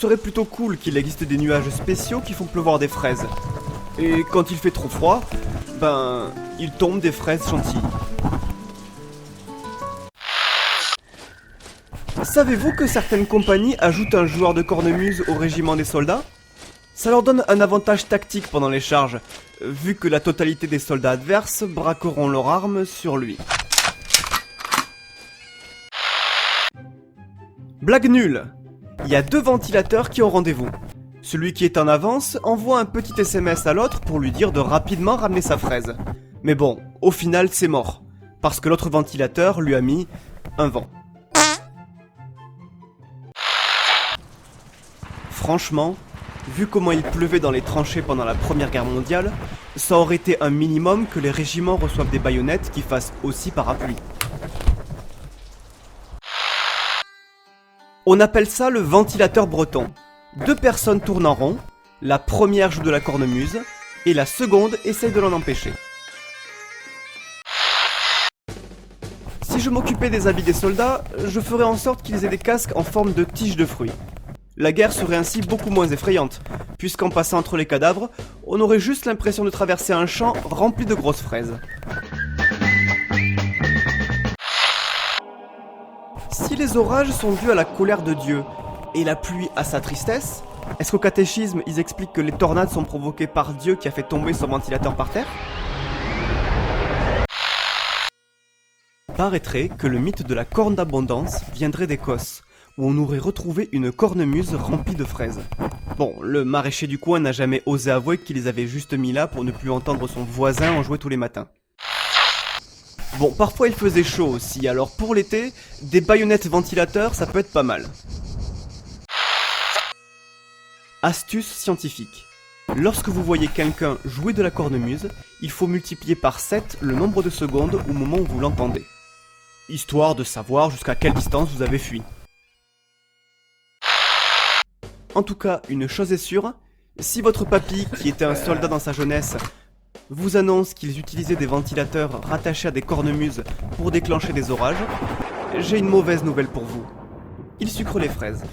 serait plutôt cool qu'il existe des nuages spéciaux qui font pleuvoir des fraises. Et quand il fait trop froid, ben, il tombe des fraises chantilly. Savez-vous que certaines compagnies ajoutent un joueur de cornemuse au régiment des soldats? Ça leur donne un avantage tactique pendant les charges, vu que la totalité des soldats adverses braqueront leurs armes sur lui. Blague nulle! Il y a 2 ventilateurs qui ont rendez-vous. Celui qui est en avance envoie un petit SMS à l'autre pour lui dire de rapidement ramener sa fraise. Mais bon, au final c'est mort, parce que l'autre ventilateur lui a mis un vent. Franchement, vu comment il pleuvait dans les tranchées pendant la Première Guerre mondiale, ça aurait été un minimum que les régiments reçoivent des baïonnettes qui fassent aussi parapluie. On appelle ça le ventilateur breton. 2 personnes tournent en rond, la première joue de la cornemuse, et la seconde essaye de l'en empêcher. Si je m'occupais des habits des soldats, je ferais en sorte qu'ils aient des casques en forme de tiges de fruits. La guerre serait ainsi beaucoup moins effrayante, puisqu'en passant entre les cadavres, on aurait juste l'impression de traverser un champ rempli de grosses fraises. Si les orages sont dus à la colère de Dieu, et la pluie à sa tristesse, est-ce qu'au catéchisme ils expliquent que les tornades sont provoquées par Dieu qui a fait tomber son ventilateur par terre? Paraîtrait que le mythe de la corne d'abondance viendrait d'Écosse, où on aurait retrouvé une cornemuse remplie de fraises. Bon, le maraîcher du coin n'a jamais osé avouer qu'il les avait juste mis là pour ne plus entendre son voisin en jouer tous les matins. Bon, parfois il faisait chaud aussi, alors pour l'été, des baïonnettes ventilateurs ça peut être pas mal. Astuce scientifique. Lorsque vous voyez quelqu'un jouer de la cornemuse, il faut multiplier par 7 le nombre de secondes au moment où vous l'entendez. Histoire de savoir jusqu'à quelle distance vous avez fui. En tout cas, une chose est sûre, si votre papy, qui était un soldat dans sa jeunesse, vous annonce qu'ils utilisaient des ventilateurs rattachés à des cornemuses pour déclencher des orages, j'ai une mauvaise nouvelle pour vous. Il sucre les fraises.